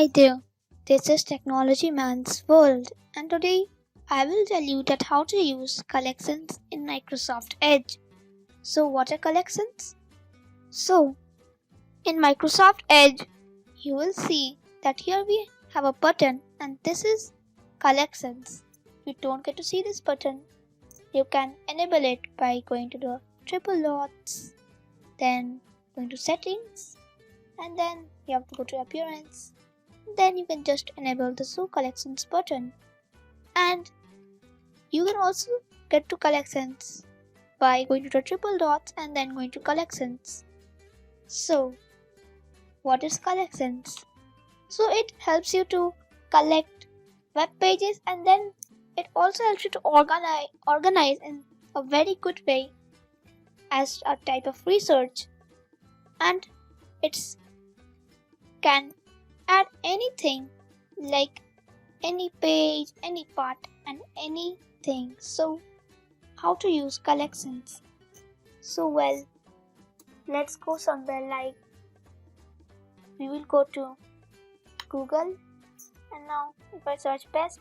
Hi there, this is Technology Man's World, and today I will tell you that how to use collections in Microsoft Edge. So, what are collections? So, in Microsoft Edge, you will see that here we have a button, and this is collections. If you don't get to see this button, you can enable it by going to the triple dots, then going to settings, and then you have to go to appearance. Then you can just enable the show collections button, and you can also get to collections by going to the triple dots and then going to collections. So what is collections? So it helps you to collect web pages, and then it also helps you to organize in a very good way as a type of research, and it's can add anything like any page, any part, and anything. So, how to use collections? So, let's go somewhere like we will go to Google, and now if I search best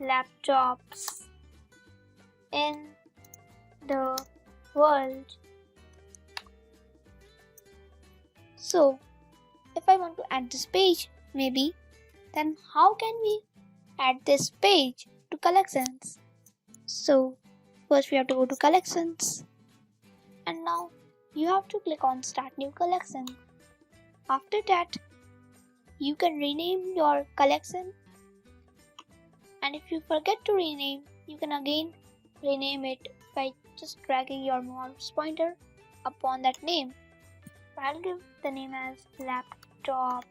laptops in the world. So, if I want to add this page, maybe, then how can we add this page to collections? So first we have to go to collections, and now you have to click on start new collection. After that, you can rename your collection, and if you forget to rename, you can again rename it by just dragging your mouse pointer upon that name. I'll give the name as laptop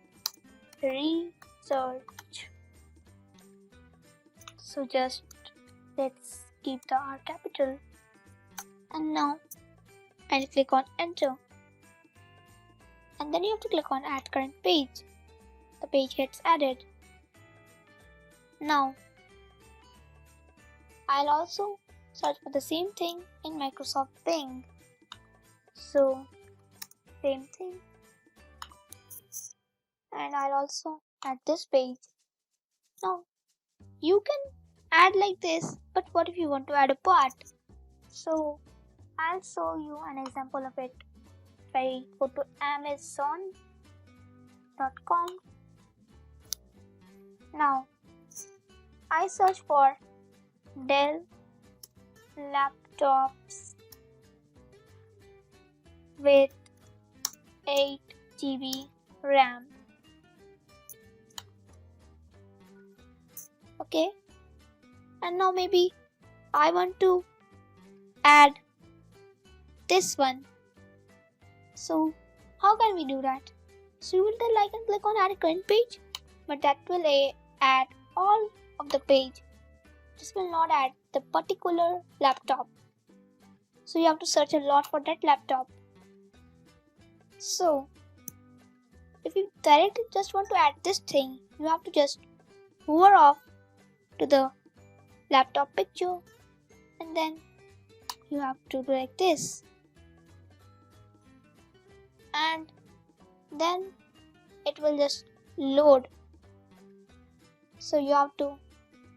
research. So just let's keep the R capital, and now I'll click on enter, and then you have to click on add current page. The page gets added. Now I'll also search for the same thing in Microsoft Bing. So same thing, and I'll also add this page. Now you can add like this, but what if you want to add a part? So I'll show you an example of it. If I go to Amazon.com, now I search for Dell laptops with 8 GB RAM. Okay, and now maybe I want to add this one. So how can we do that? So you will tell I can click on add current page, but that will add all of the page. This will not add the particular laptop. So you have to search a lot for that laptop. So if you directly just want to add this thing, you have to just hover off to the laptop picture, and then you have to do like this, and then it will just load. So you have to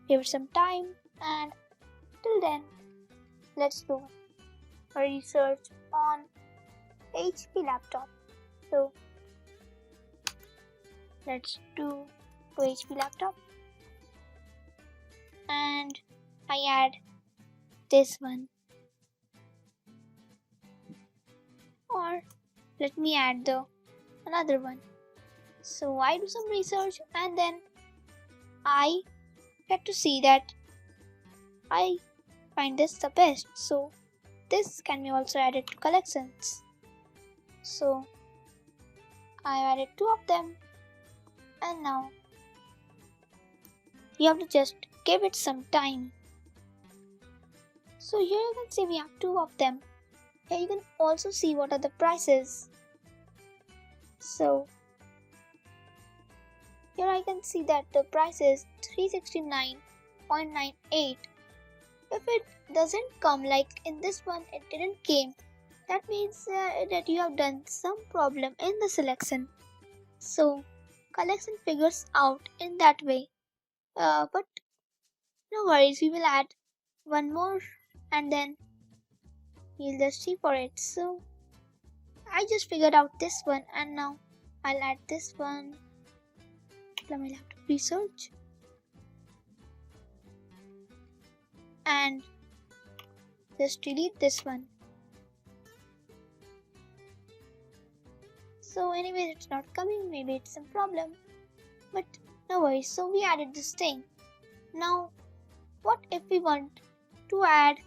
give it some time, and till then let's do a research on HP laptop. So let's do to HP laptop, and I add this one, or let me add the another one. So I do some research, and then I get to see that I find this the best. So this can be also added to collections. So I added 2 of them, and now you have to just give it some time. So here you can see we have 2 of them. Here you can also see what are the prices. So here I can see that the price is 369.98. If it doesn't come, like in this one it didn't came, that means that you have done some problem in the selection. So collection figures out in that way. But no worries, we will add one more and then we'll just see for it. So I just figured out this one and now I'll add this one. Let me have to research and just delete this one. So anyway, it's not coming, maybe it's some problem. But no worries, so we added this thing. Now, what if we want to add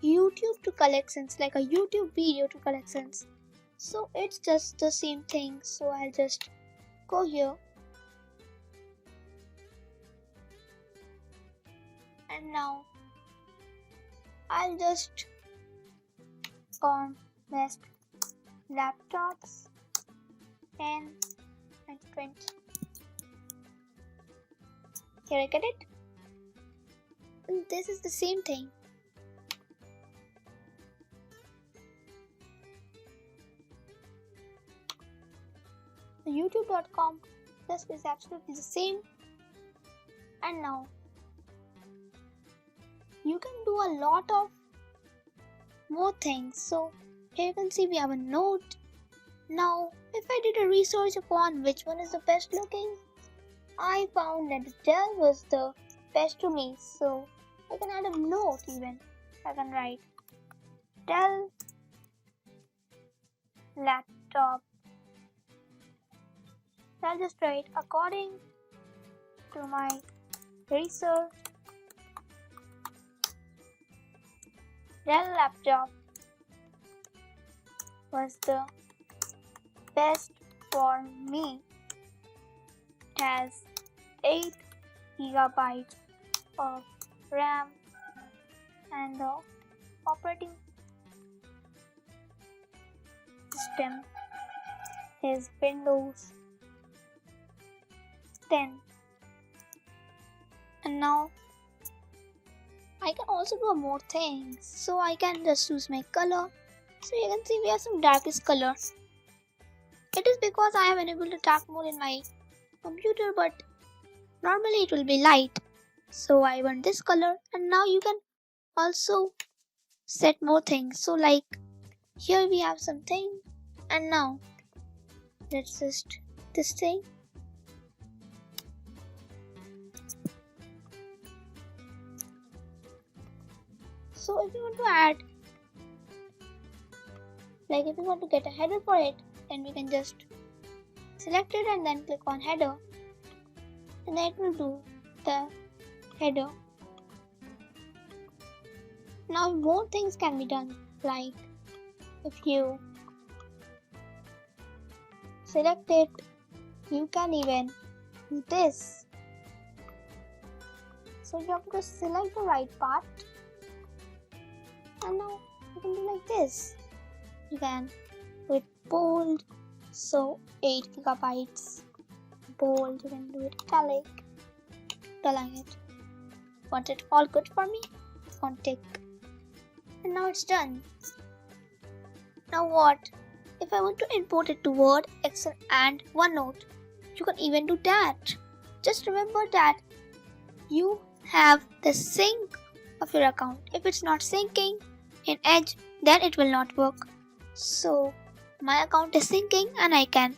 YouTube to collections, like a YouTube video to collections? So it's just the same thing. So I'll just go here. And now I'll just go on best laptops 10 and 20. Here I get it. And this is the same thing. The youtube.com this is absolutely the same. And now you can do a lot of more things. So here you can see we have a note. Now if I did a research upon which one is the best looking, I found that Dell was the best to me. So I can add a note even. I can write Dell laptop. I'll just write according to my research, Dell laptop was the best for me. It has 8 GB of RAM and the operating system is Windows 10. And now I can also do more things. So I can just choose my color. So you can see we have some darkest color. It is because I have enabled the dark mode in my computer, but normally it will be light. So I want this color, and now you can also set more things. So like here we have something, and now let's just this thing. So if you want to add, like if you want to get a header for it, then we can just select it and then click on header, and then it will do the header. Now more things can be done, like if you select it, you can even do this. So you have to select the right part, and now you can do like this. You can do it bold, so 8 GB bold. You can do it italic, underline it. Want it all good for me? On tick. And now it's done. Now what? If I want to import it to Word, Excel and OneNote, you can even do that. Just remember that you have the sync of your account. If it's not syncing in Edge, then it will not work. So my account is syncing and I can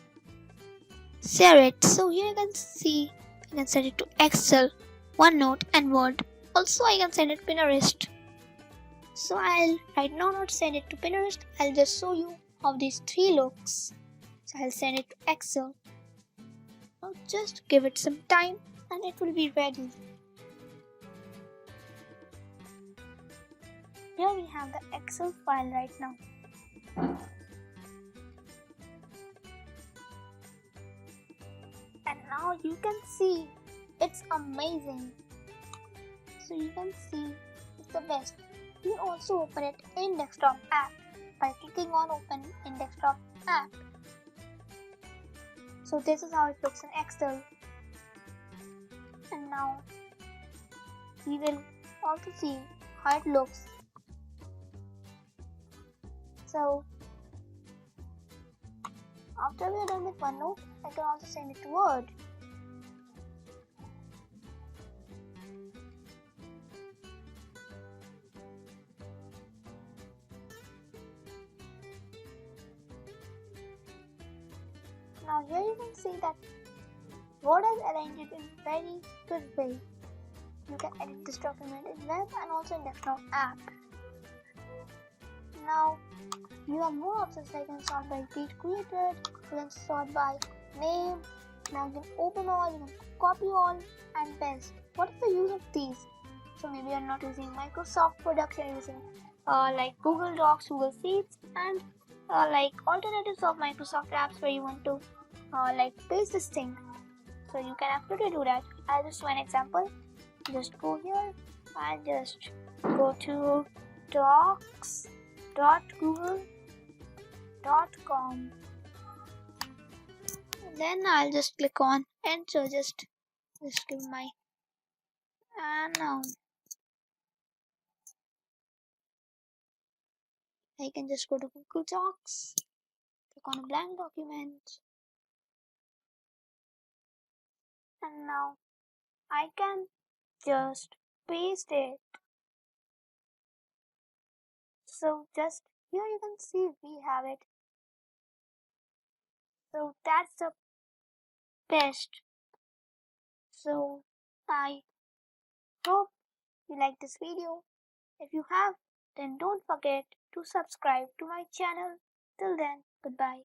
share it. So here you can see I can send it to Excel, OneNote and Word. Also I can send it to Pinterest. So I'll right now not send it to Pinterest. I'll just show you how these 3 looks. So I'll send it to Excel. Now just give it some time and it will be ready. Here we have the Excel file right now. And now you can see it's amazing. So you can see it's the best. You also open it in desktop app by clicking on open in desktop app. So this is how it looks in Excel. And now we will also see how it looks. So after we are done with OneNote, I can also send it to Word. Now here you can see that Word has arranged it in very good way. You can edit this document in web and also in desktop app. Now you have more options like you can sort by date created, you can sort by name. Now you can open all, you can copy all and paste. What is the use of these? So maybe you're not using Microsoft products, you're using like Google Docs, Google Sheets, and like alternatives of Microsoft apps where you want to like paste this thing. So you can absolutely do that. I'll just do an example. Just go here and just go to docs.google.com. Then I'll just click on enter. Just give my and now I can just go to Google Docs, click on a blank document, and now I can just paste it. So just here you can see we have it. So that's the best. So I hope you like this video. If you have, then don't forget to subscribe to my channel. Till then, goodbye.